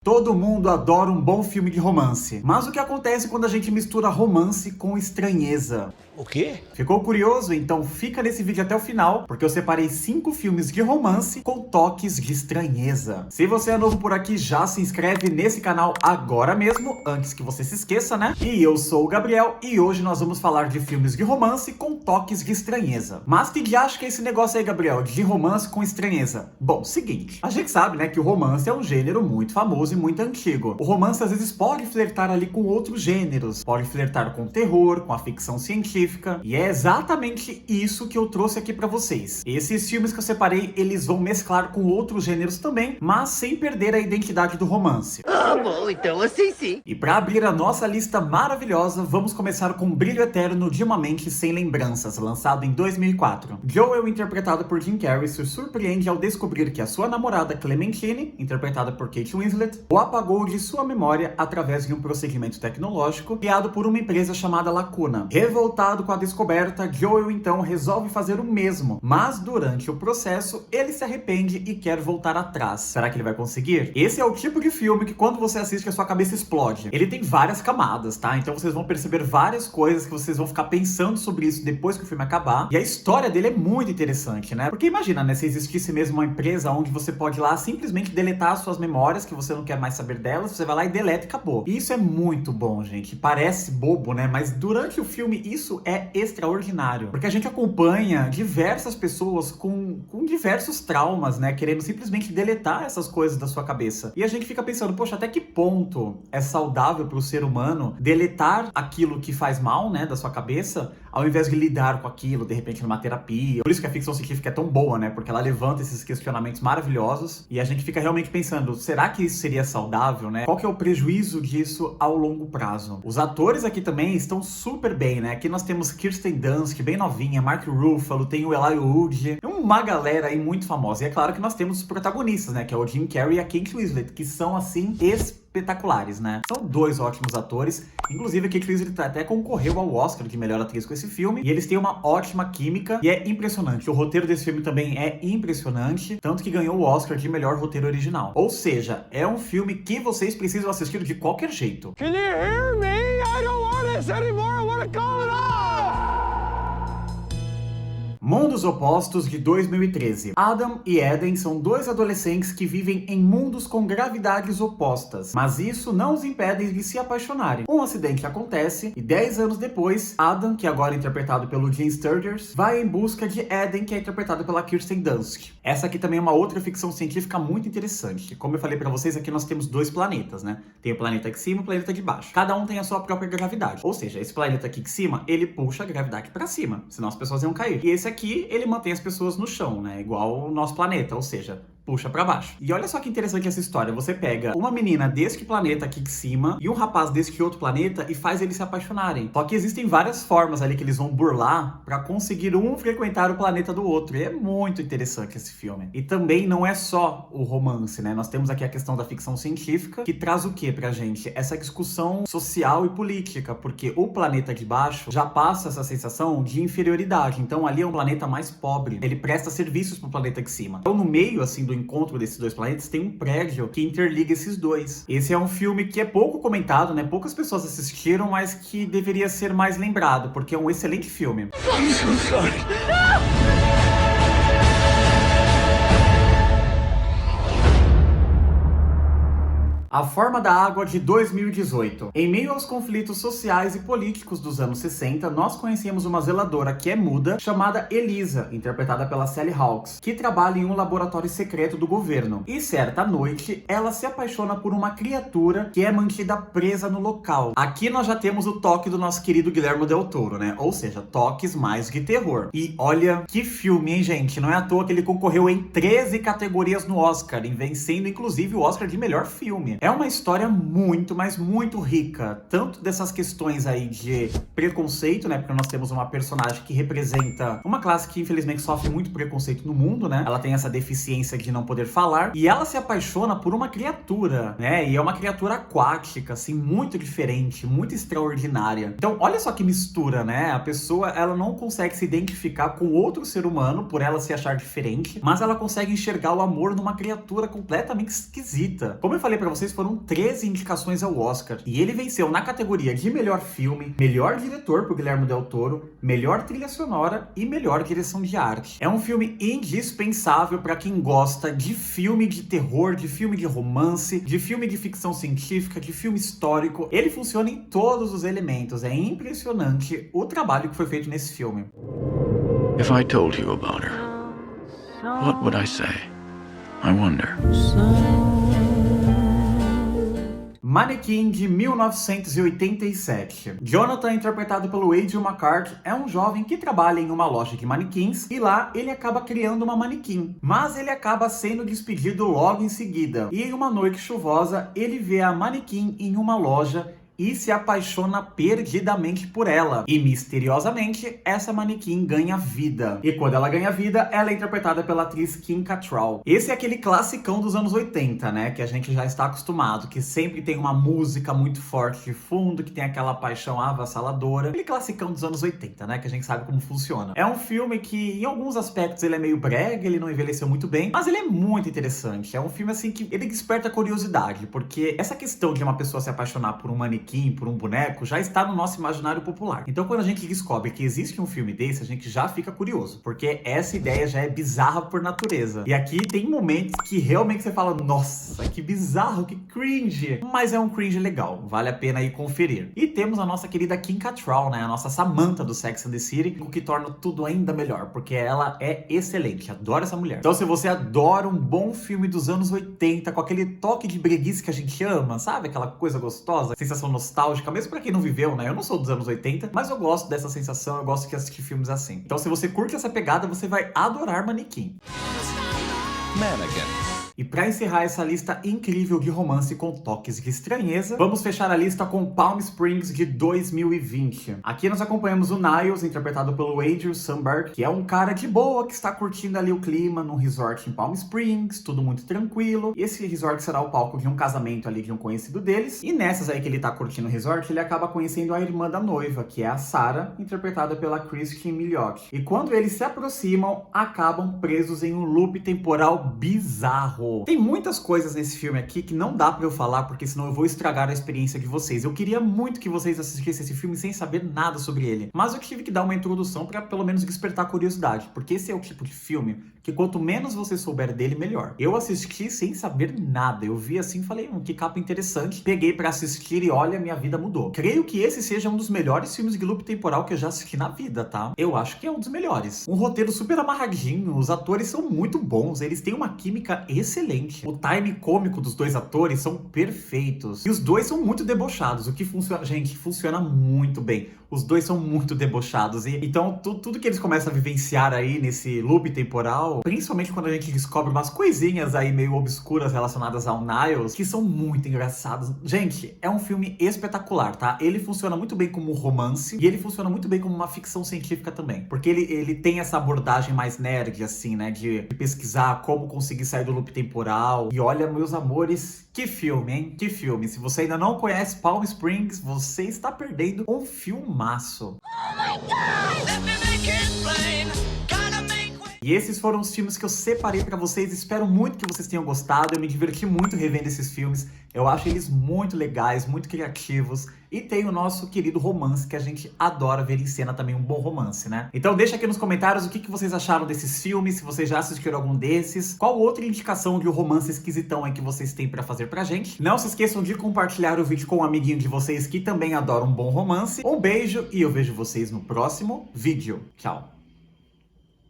Todo mundo adora um bom filme de romance, mas o que acontece quando a gente mistura romance com estranheza? O quê? Ficou curioso? Então fica nesse vídeo até o final, porque eu separei 5 filmes de romance com toques de estranheza. Se você é novo por aqui, já se inscreve nesse canal agora mesmo, antes que você se esqueça, né? E eu sou o Gabriel, e hoje nós vamos falar de filmes de romance com toques de estranheza. Mas que diacho que é esse negócio aí, Gabriel, de romance com estranheza? Bom, seguinte, a gente sabe, né, que o romance é um gênero muito famoso e muito antigo. O romance às vezes pode flertar ali com outros gêneros, pode flertar com o terror, com a ficção científica, e é exatamente isso que eu trouxe aqui pra vocês. Esses filmes que eu separei, eles vão mesclar com outros gêneros também, mas sem perder a identidade do romance. Ah, bom, então assim sim. E para abrir a nossa lista maravilhosa, vamos começar com Brilho Eterno de uma Mente Sem Lembranças, lançado em 2004. Joel, interpretado por Jim Carrey, se surpreende ao descobrir que a sua namorada Clementine, interpretada por Kate Winslet, o apagou de sua memória através de um procedimento tecnológico criado por uma empresa chamada Lacuna. Revoltado com a descoberta, Joel então resolve fazer o mesmo, mas durante o processo ele se arrepende e quer voltar atrás. Será que ele vai conseguir? Esse é o tipo de filme que quando você assiste a sua cabeça explode. Ele tem várias camadas, tá? Então vocês vão perceber várias coisas que vocês vão ficar pensando sobre isso depois que o filme acabar. E a história dele é muito interessante, né? Porque imagina, né, se existisse mesmo uma empresa onde você pode ir lá simplesmente deletar as suas memórias que você não quer mais saber delas, você vai lá e deleta e acabou. E isso é muito bom, gente. Parece bobo, né? Mas durante o filme isso é extraordinário. Porque a gente acompanha diversas pessoas com diversos traumas, né? Querendo simplesmente deletar essas coisas da sua cabeça. E a gente fica pensando, poxa, até que ponto é saudável para o ser humano deletar aquilo que faz mal, né, da sua cabeça, ao invés de lidar com aquilo, de repente, numa terapia. Por isso que a ficção científica é tão boa, né? Porque ela levanta esses questionamentos maravilhosos e a gente fica realmente pensando, será que isso seria saudável, né? Qual que é o prejuízo disso ao longo prazo? Os atores aqui também estão super bem, né? Aqui nós temos Kirsten Dunst, bem novinha, Mark Ruffalo, tem o Elijah Wood, uma galera aí muito famosa. E é claro que nós temos os protagonistas, né? Que é o Jim Carrey e a Kate Winslet, que são, assim, espetaculares, né? São dois ótimos atores. Inclusive, a Kate Winslet até concorreu ao Oscar de melhor atriz com esse filme. E eles têm uma ótima química e é impressionante. O roteiro desse filme também é impressionante, tanto que ganhou o Oscar de melhor roteiro original. Ou seja, é um filme que vocês precisam assistir de qualquer jeito. Can you hear me? I don't want this anymore. I want to call it off. Mundos Opostos, de 2013. Adam e Eden são dois adolescentes que vivem em mundos com gravidades opostas, mas isso não os impede de se apaixonarem. Um acidente acontece e 10 anos depois, Adam, que agora é interpretado pelo Jim Sturgess, vai em busca de Eden, que é interpretado pela Kirsten Dunst. Essa aqui também é uma outra ficção científica muito interessante. Como eu falei pra vocês, aqui nós temos dois planetas, né? Tem o planeta de cima e o planeta de baixo. Cada um tem a sua própria gravidade. Ou seja, esse planeta aqui de cima, ele puxa a gravidade pra cima, senão as pessoas iam cair. E esse aqui, ele mantém as pessoas no chão, né? Igual o nosso planeta, ou seja, puxa pra baixo. E olha só que interessante essa história. Você pega uma menina deste planeta aqui de cima e um rapaz deste outro planeta e faz eles se apaixonarem. Só que existem várias formas ali que eles vão burlar pra conseguir um frequentar o planeta do outro. E é muito interessante esse filme. E também não é só o romance, né? Nós temos aqui a questão da ficção científica, que traz o que pra gente? Essa discussão social e política, porque o planeta de baixo já passa essa sensação de inferioridade. Então ali é um planeta mais pobre. Ele presta serviços pro planeta de cima. Então no meio, assim, do encontro desses dois planetas, tem um prédio que interliga esses dois. Esse é um filme que é pouco comentado, né? Poucas pessoas assistiram, mas que deveria ser mais lembrado, porque é um excelente filme. I'm so sorry. A Forma da Água, de 2018. Em meio aos conflitos sociais e políticos dos anos 60, nós conhecemos uma zeladora que é muda, chamada Elisa, interpretada pela Sally Hawkins, que trabalha em um laboratório secreto do governo. E certa noite, ela se apaixona por uma criatura que é mantida presa no local. Aqui nós já temos o toque do nosso querido Guillermo del Toro, né? Ou seja, toques mais de terror. E olha que filme, hein, gente? Não é à toa que ele concorreu em 13 categorias no Oscar, e vencendo inclusive o Oscar de melhor filme. É uma história muito, mas muito rica, tanto dessas questões aí de preconceito, né, porque nós temos uma personagem que representa uma classe que infelizmente sofre muito preconceito no mundo, né, ela tem essa deficiência de não poder falar, e ela se apaixona por uma criatura, né, e é uma criatura aquática, assim, muito diferente, muito extraordinária. Então, olha só que mistura, né, a pessoa, ela não consegue se identificar com outro ser humano, por ela se achar diferente, mas ela consegue enxergar o amor numa criatura completamente esquisita. Como eu falei pra vocês, filmes foram 13 indicações ao Oscar. E ele venceu na categoria de melhor filme, melhor diretor por Guillermo del Toro, melhor trilha sonora e melhor direção de arte. É um filme indispensável para quem gosta de filme de terror, de filme de romance, de filme de ficção científica, de filme histórico. Ele funciona em todos os elementos. É impressionante o trabalho que foi feito nesse filme. If I told you about her, what would I say? I wonder. Manequim, de 1987. Jonathan, interpretado pelo Adrian McCart, é um jovem que trabalha em uma loja de manequins e lá ele acaba criando uma manequim. Mas ele acaba sendo despedido logo em seguida. E em uma noite chuvosa, ele vê a manequim em uma loja e se apaixona perdidamente por ela. E misteriosamente, essa manequim ganha vida. E quando ela ganha vida, ela é interpretada pela atriz Kim Cattrall. Esse é aquele classicão dos anos 80, né? Que a gente já está acostumado, que sempre tem uma música muito forte de fundo, que tem aquela paixão avassaladora. Aquele classicão dos anos 80, né? Que a gente sabe como funciona. É um filme que, em alguns aspectos, ele é meio brega, ele não envelheceu muito bem, mas ele é muito interessante. É um filme, assim, que ele desperta curiosidade, porque essa questão de uma pessoa se apaixonar por um manequim, por um boneco, já está no nosso imaginário popular. Então, quando a gente descobre que existe um filme desse, a gente já fica curioso, porque essa ideia já é bizarra por natureza. E aqui tem momentos que realmente você fala, nossa, que bizarro, que cringe. Mas é um cringe legal, vale a pena ir conferir. E temos a nossa querida Kim Cattrall, né, a nossa Samantha do Sex and the City, o que torna tudo ainda melhor, porque ela é excelente, adoro essa mulher. Então, se você adora um bom filme dos anos 80, com aquele toque de breguice que a gente ama, sabe? Aquela coisa gostosa, sensação nostálgica, mesmo pra quem não viveu, né? Eu não sou dos anos 80, mas eu gosto dessa sensação, eu gosto de assistir filmes assim. Então, se você curte essa pegada, você vai adorar Manequim. Mannequin. E pra encerrar essa lista incrível de romance com toques de estranheza, vamos fechar a lista com Palm Springs de 2020. Aqui nós acompanhamos o Niles, interpretado pelo Adrian Samberg, que é um cara de boa, que está curtindo ali o clima num resort em Palm Springs, tudo muito tranquilo. E esse resort será o palco de um casamento ali de um conhecido deles. E nessas aí que ele tá curtindo o resort, ele acaba conhecendo a irmã da noiva, que é a Sarah, interpretada pela Christine Milioti. E quando eles se aproximam, acabam presos em um loop temporal bizarro. Tem muitas coisas nesse filme aqui que não dá pra eu falar, porque senão eu vou estragar a experiência de vocês. Eu queria muito que vocês assistissem esse filme sem saber nada sobre ele, mas eu tive que dar uma introdução pra pelo menos despertar curiosidade, porque esse é o tipo de filme que quanto menos você souber dele, melhor. Eu assisti sem saber nada, eu vi assim e falei, que capa interessante, peguei pra assistir e olha, minha vida mudou. Creio que esse seja um dos melhores filmes de loop temporal que eu já assisti na vida, tá? Eu acho que é um dos melhores. Um roteiro super amarradinho, os atores são muito bons, eles têm uma química excelente. O time cômico dos dois atores são perfeitos. E os dois são muito debochados, o que funciona, gente, funciona muito bem. Os dois são muito debochados. E então, tudo que eles começam a vivenciar aí nesse loop temporal, principalmente quando a gente descobre umas coisinhas aí meio obscuras relacionadas ao Niles, que são muito engraçados. Gente, é um filme espetacular, tá? Ele funciona muito bem como romance e ele funciona muito bem como uma ficção científica também. Porque ele tem essa abordagem mais nerd, assim, né? De pesquisar como conseguir sair do loop temporal. E olha, meus amores, que filme, hein? Que filme. Se você ainda não conhece Palm Springs, você está perdendo um filmaço. Oh my God! Let me make it plain. Gotta make way. E esses foram os filmes que eu separei pra vocês. Espero muito que vocês tenham gostado. Eu me diverti muito revendo esses filmes. Eu acho eles muito legais, muito criativos. E tem o nosso querido romance, que a gente adora ver em cena também, um bom romance, né? Então deixa aqui nos comentários o que vocês acharam desses filmes, se vocês já assistiram algum desses. Qual outra indicação de um romance esquisitão aí que vocês têm pra fazer pra gente. Não se esqueçam de compartilhar o vídeo com um amiguinho de vocês que também adora um bom romance. Um beijo e eu vejo vocês no próximo vídeo. Tchau!